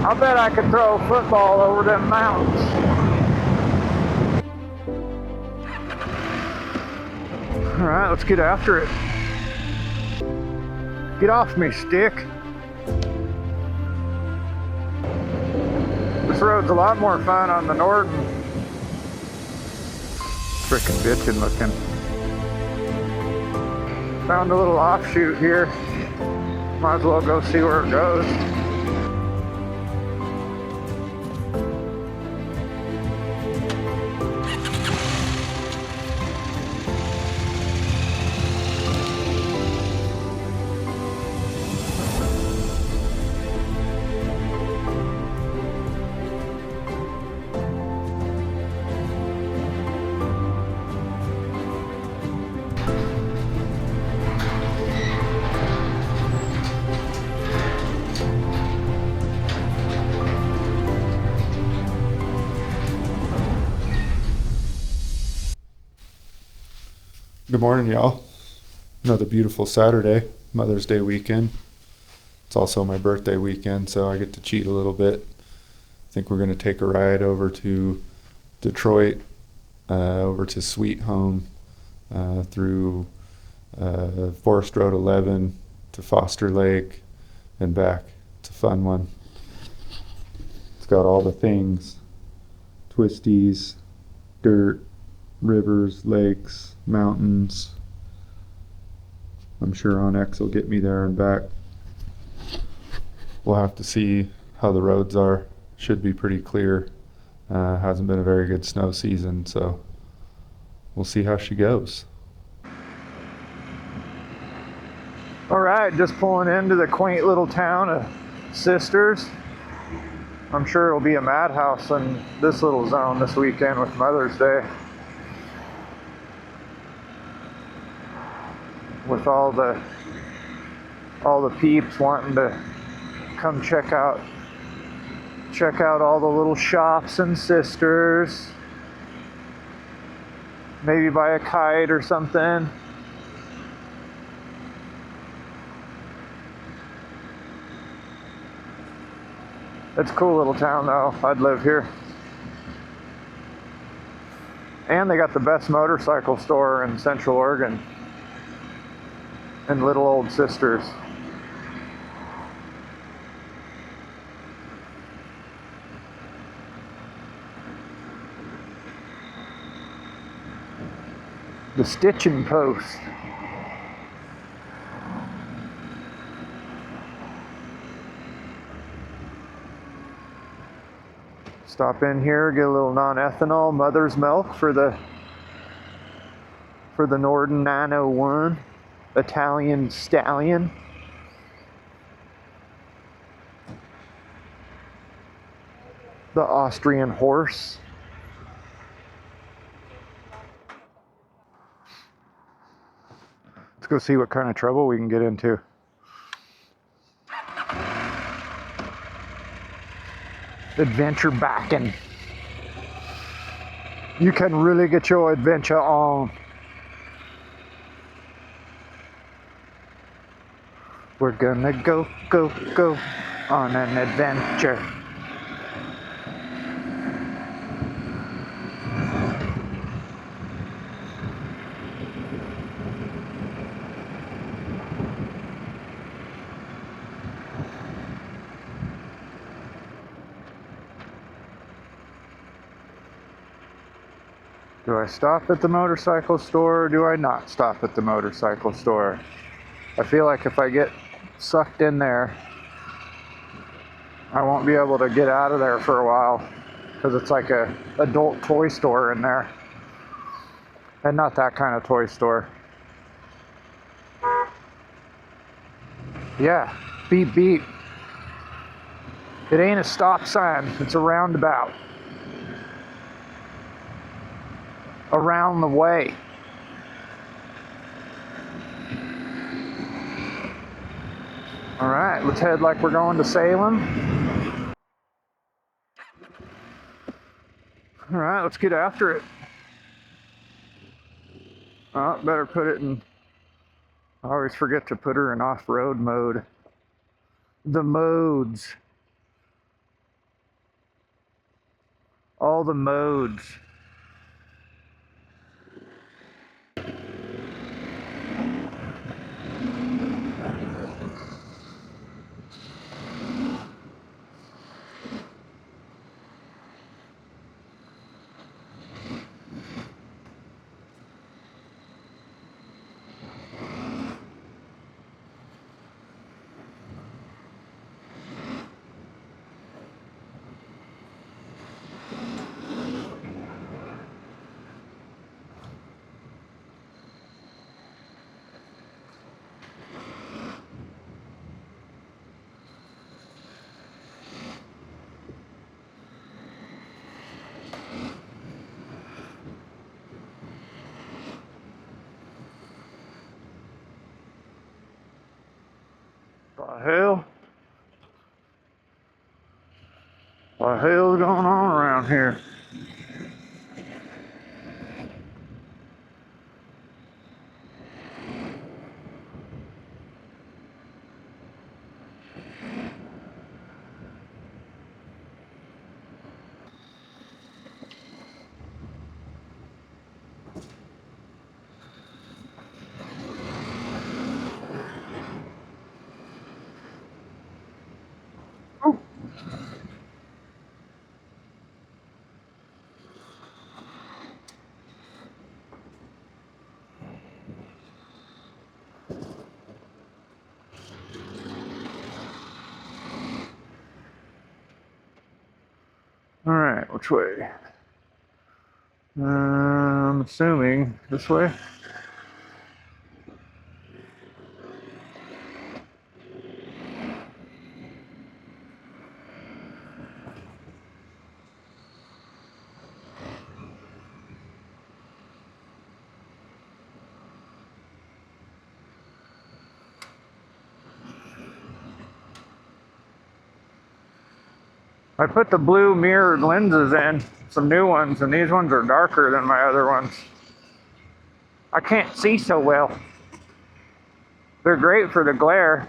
I bet I could throw a football over them mountains. All right, let's get after it. Get off me, stick. This road's a lot more fun on the Norden. Frickin' bitchin' looking. Found a little offshoot here. Might as well go see where it goes. Good morning, y'all. Another beautiful Saturday, Mother's Day weekend. It's also my birthday weekend, so I get to cheat a little bit. I think we're going to take a ride over to Detroit, over to Sweet Home, through Forest Road 11 to Foster Lake and back. It's a fun one. It's got all the things, twisties, dirt, rivers, lakes, mountains. I'm sure OnX will get me there and back. We'll have to see how the roads are. Should be pretty clear. Hasn't been a very good snow season, so we'll see how she goes. All right, just pulling into the quaint little town of Sisters. I'm sure it'll be a madhouse in this little zone this weekend with Mother's Day. With all the peeps wanting to come check out all the little shops and Sisters. Maybe buy a kite or something. It's a cool little town though. I'd live here. And they got the best motorcycle store in Central Oregon. And Little Old Sisters. The Stitching Post. Stop in here, get a little non-ethanol mother's milk for the Norden 901 Italian Stallion. The Austrian Horse. Let's go see what kind of trouble we can get into. Adventure backing. You can really get your adventure on. We're gonna go on an adventure. Do I stop at the motorcycle store or do I not stop at the motorcycle store? I feel like if I get sucked in there, I won't be able to get out of there for a while because it's like a adult toy store in there. And not that kind of toy store. Yeah, beep beep. It ain't a stop sign, it's a roundabout. Around the way. All right, let's head like we're going to Salem. All right, let's get after it. Oh, better put it in, I always forget to put her in off-road mode. The modes. All the modes. The hell? What the hell's going on around here? Alright, which way? I'm assuming this way. I put the blue mirrored lenses in, some new ones, and these ones are darker than my other ones. I can't see so well. They're great for the glare.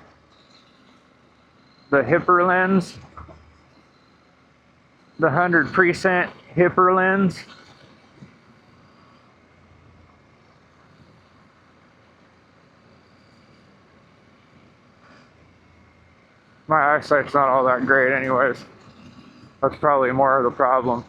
The Hipper lens, the 100% Hipper lens. My eyesight's not all that great anyways. That's probably more of the problem.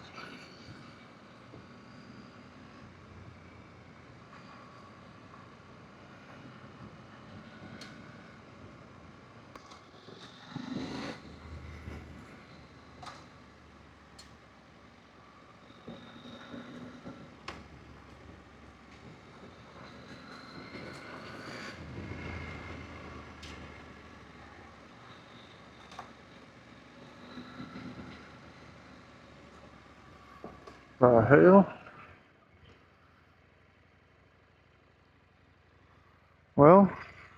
The hell? Well,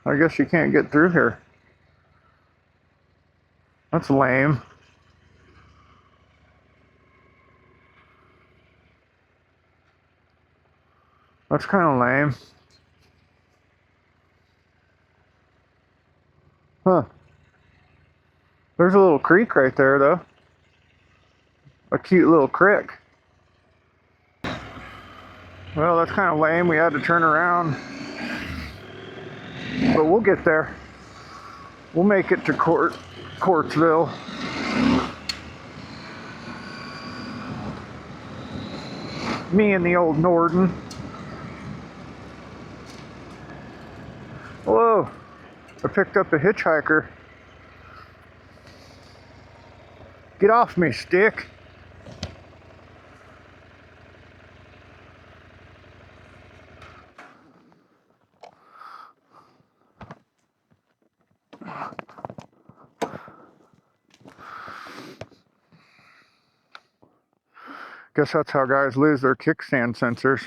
I guess you can't get through here. That's lame. That's kind of lame. Huh. There's a little creek right there, though. A cute little creek. Well, that's kind of lame. We had to turn around. But we'll get there. We'll make it to Quartzville. Me and the old Norden. Whoa. I picked up a hitchhiker. Get off me, stick. Guess that's how guys lose their kickstand sensors.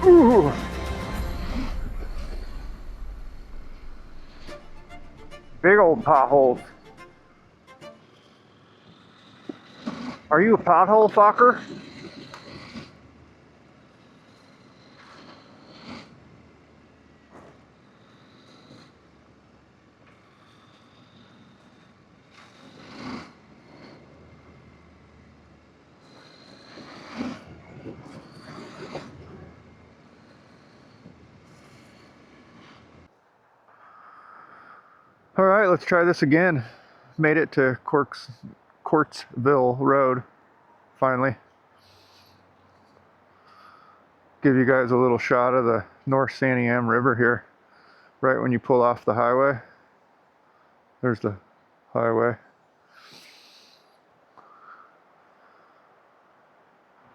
Ooh. Big old potholes. Are you a pothole fucker? All right, let's try this again. Made it to Quartzville Road, finally. Give you guys a little shot of the North Santiam River here, right when you pull off the highway. There's the highway.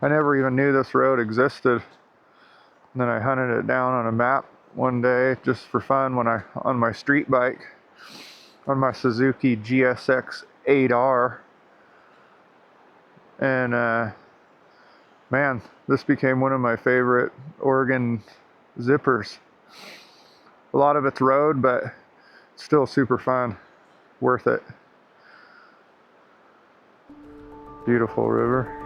I never even knew this road existed. And then I hunted it down on a map one day just for fun on my street bike on my Suzuki GSX 8R. And man, this became one of my favorite Oregon zippers. A lot of it's road, but still super fun. Worth it. Beautiful river.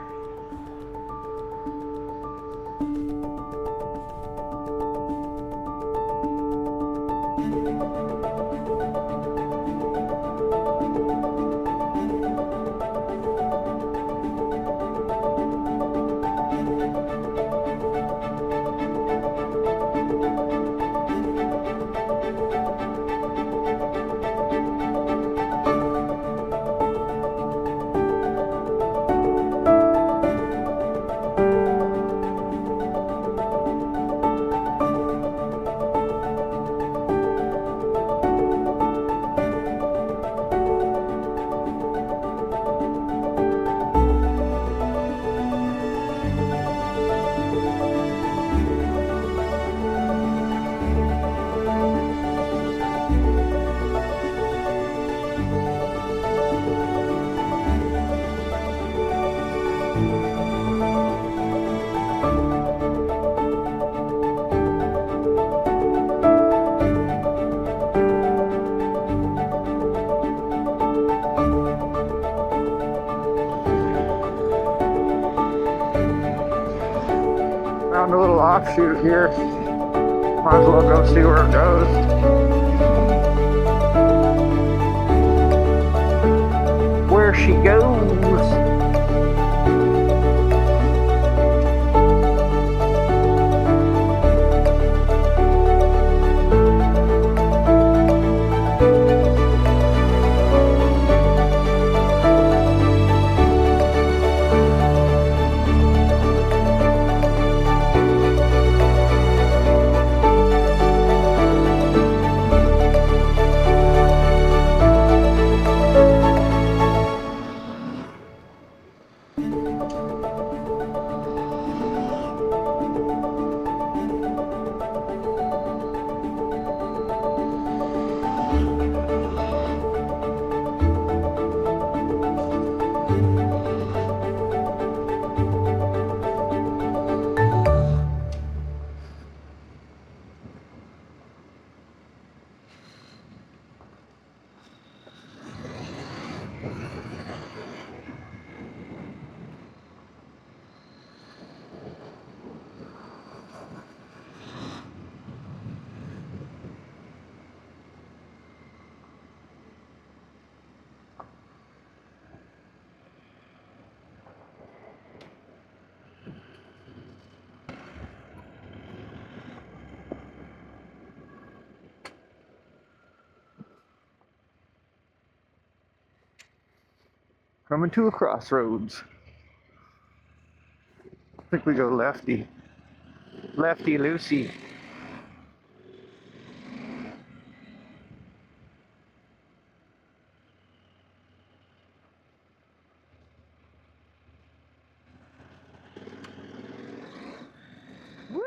Found a little offshoot here. Might as well go see where it goes. Where she goes. Coming to a crossroads. I think we go lefty. Lefty loosey. Woo!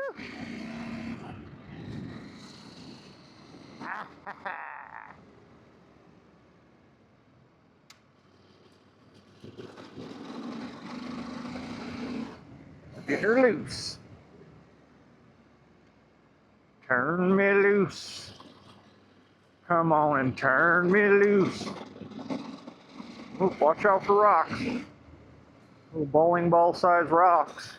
Get her loose. Turn me loose. Come on and turn me loose. Ooh, watch out for rocks. Little bowling ball sized rocks.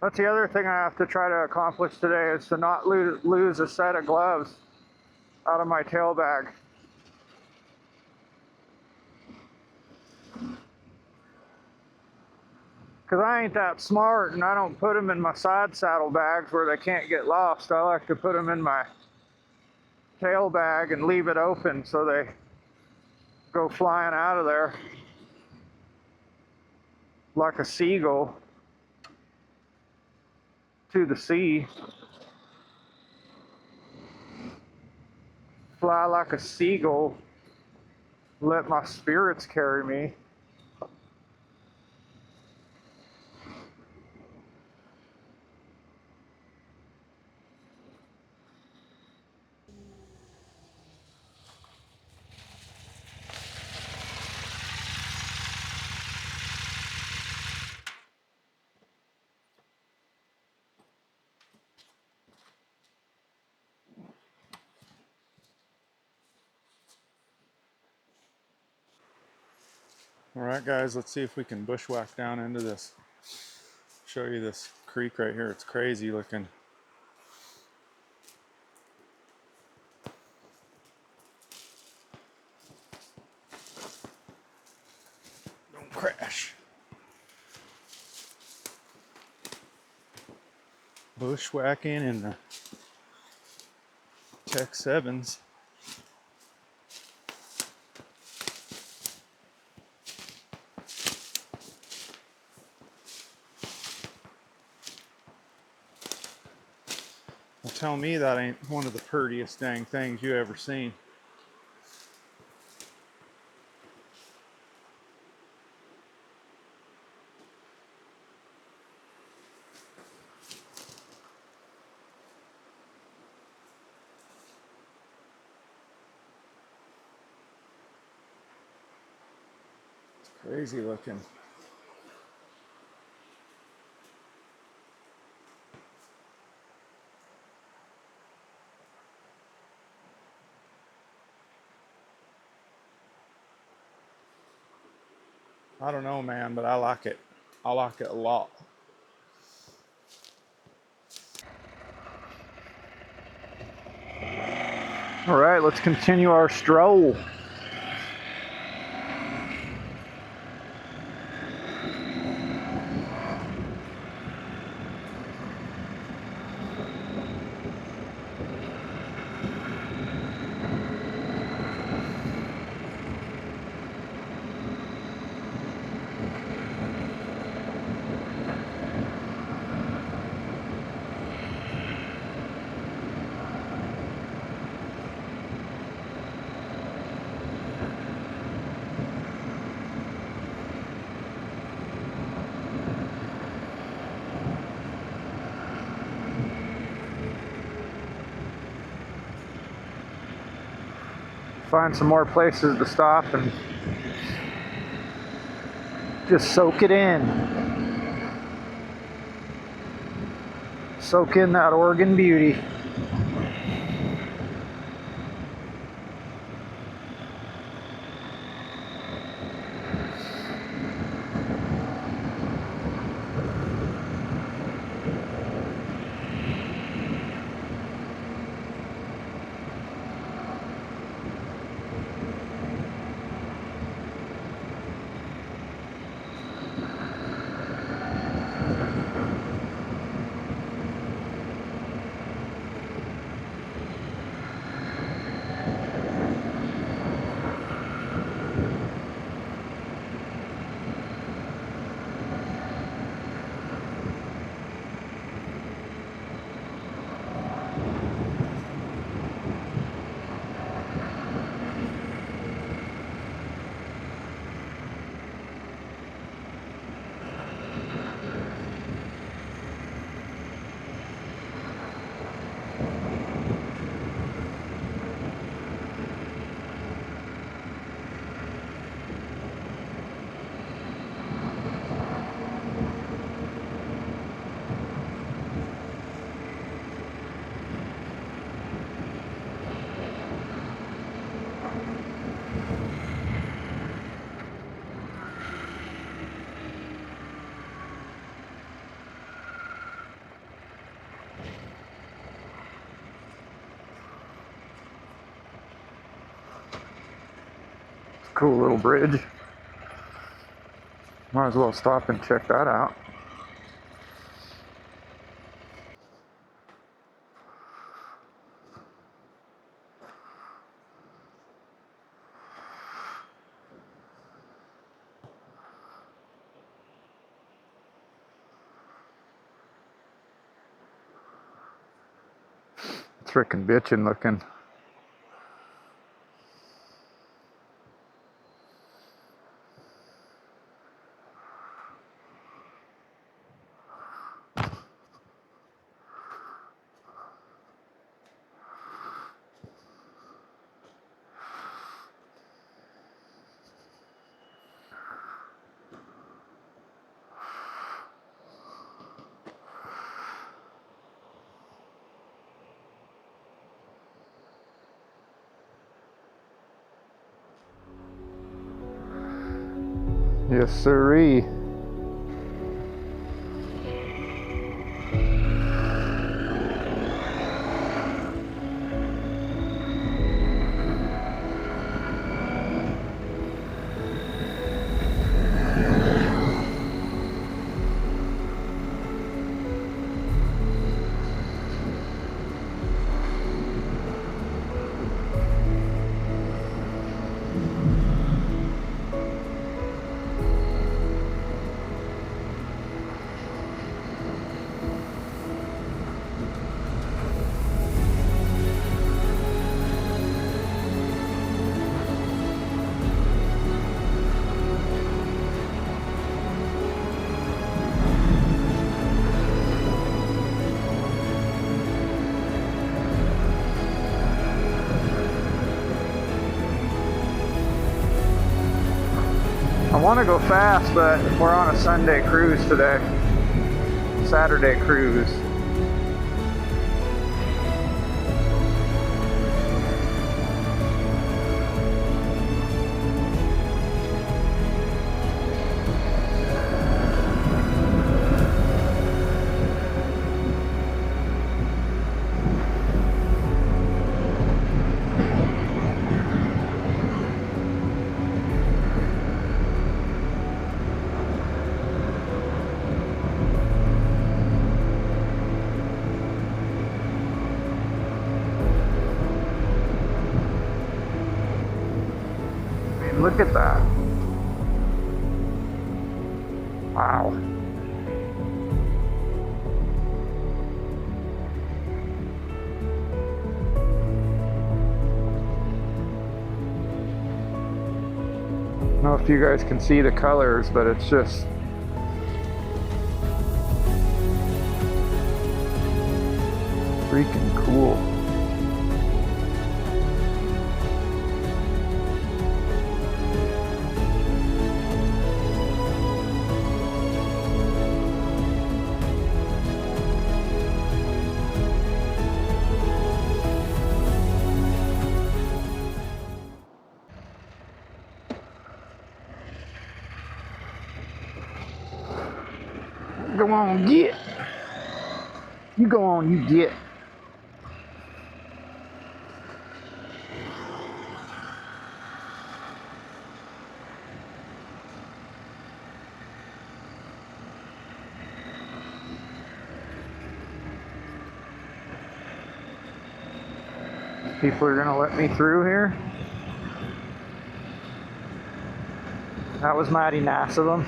That's the other thing I have to try to accomplish today is to not lose a set of gloves out of my tail bag. Because I ain't that smart and I don't put them in my side saddle bags where they can't get lost. I like to put them in my tail bag and leave it open so they go flying out of there like a seagull to the sea. Fly like a seagull, let my spirits carry me. All right, guys, let's see if we can bushwhack down into this. Show you this creek right here. It's crazy looking. Don't crash. Bushwhacking in the Tech 7s. Well, tell me that ain't one of the prettiest dang things you ever seen. It's crazy looking. I don't know, man, but I like it. I like it a lot. All right, let's continue our stroll. Find some more places to stop and just soak it in. Soak in that Oregon beauty. Cool little bridge. Might as well stop and check that out. Frickin' bitchin' looking. Yes, sirree. I want to go fast, but we're on a Sunday cruise today. Saturday cruise. Look at that. Wow. I don't know if you guys can see the colors, but it's just freaking cool. Go on, get. You go on, you get. People are gonna let me through here. That was mighty nice of them.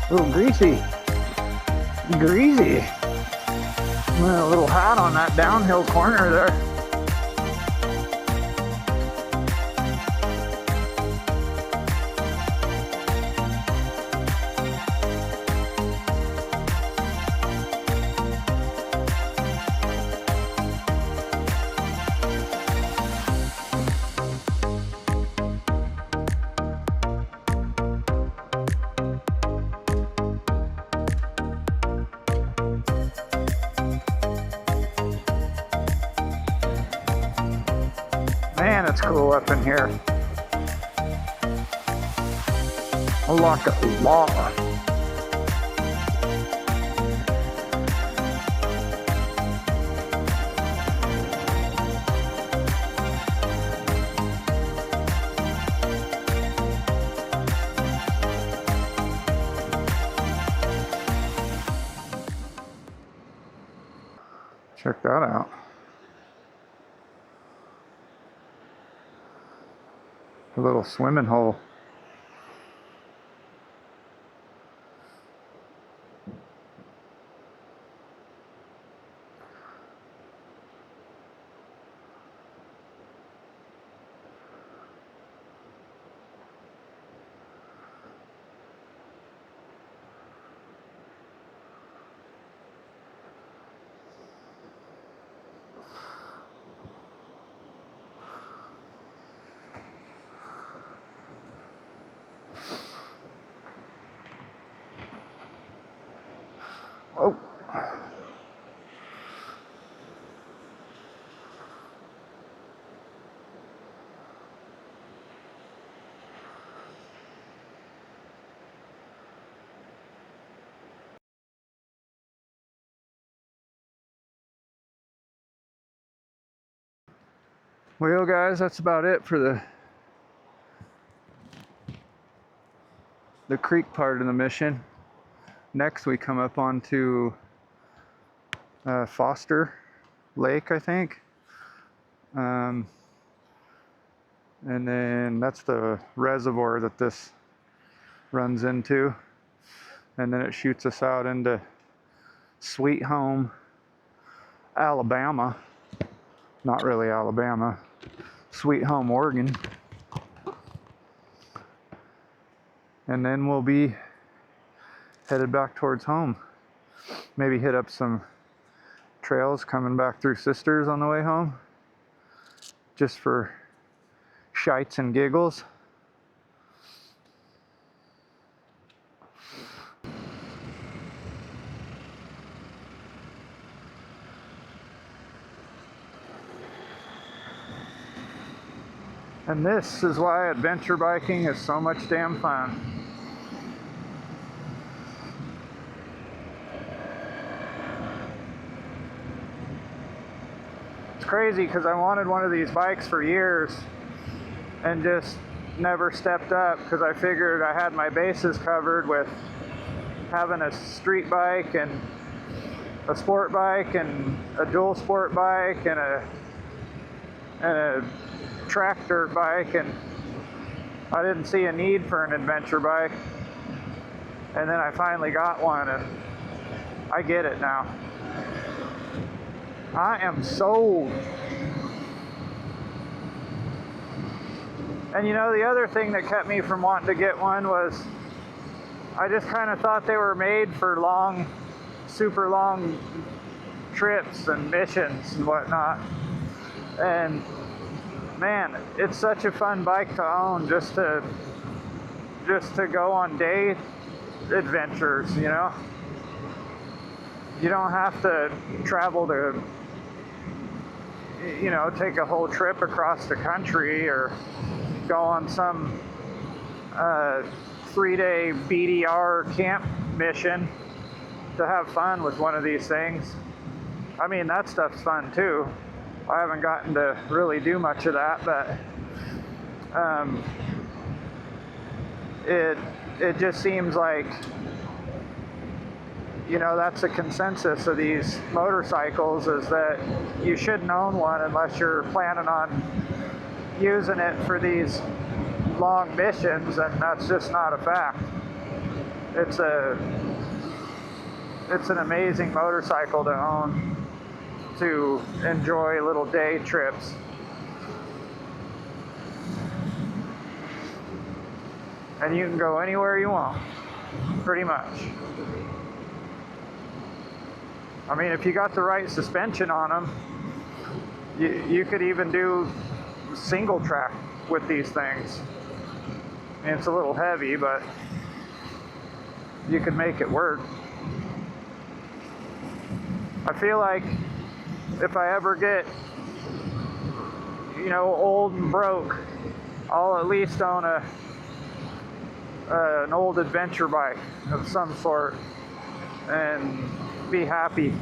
A little greasy. Greasy. A little hot on that downhill corner there. Man, it's cool up in here. A lot of law. Check that out. A little swimming hole. Oh. Well, guys, that's about it for the creek part of the mission. Next, we come up onto Foster Lake, I think. And then that's the reservoir that this runs into. And then it shoots us out into Sweet Home, Alabama. Not really Alabama. Sweet Home, Oregon. And then we'll be headed back towards home. Maybe hit up some trails coming back through Sisters on the way home. Just for shites and giggles. And this is why adventure biking is so much damn fun. It's crazy because I wanted one of these bikes for years and just never stepped up because I figured I had my bases covered with having a street bike and a sport bike and a dual sport bike and a tractor bike, and I didn't see a need for an adventure bike. And then I finally got one and I get it now. I am sold. And you know, the other thing that kept me from wanting to get one was I just kind of thought they were made for long, super long trips and missions and whatnot. And man, it's such a fun bike to own, just to go on day adventures, you know? You don't have to travel to, you know, take a whole trip across the country or go on some 3-day BDR camp mission to have fun with one of these things. I mean, that stuff's fun too. I haven't gotten to really do much of that, but it just seems like, you know, that's the consensus of these motorcycles, is that you shouldn't own one unless you're planning on using it for these long missions, and that's just not a fact. It's an amazing motorcycle to own, to enjoy little day trips. And you can go anywhere you want, pretty much. I mean, if you got the right suspension on them, you could even do single track with these things. I mean, it's a little heavy, but you could make it work. I feel like if I ever get, old and broke, I'll at least own an old adventure bike of some sort and be happy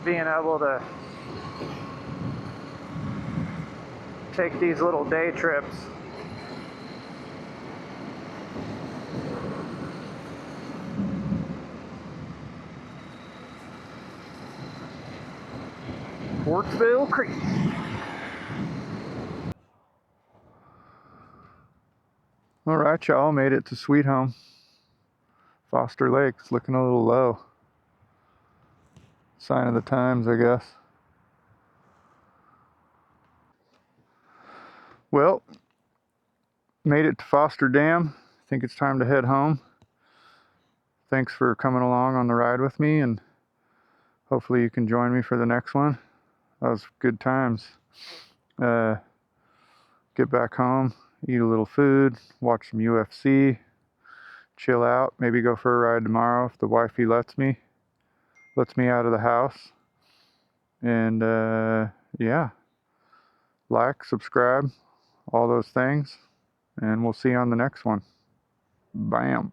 being able to take these little day trips. Portsville Creek. All right, y'all, made it to Sweet Home. Foster Lake's looking a little low. Sign of the times, I guess. Well, made it to Foster Dam. I think it's time to head home. Thanks for coming along on the ride with me, and hopefully you can join me for the next one. That was good times. Get back home, eat a little food, watch some UFC, chill out, maybe go for a ride tomorrow if the wifey lets me out of the house. And yeah, like, subscribe, all those things, and we'll see you on the next one. Bam.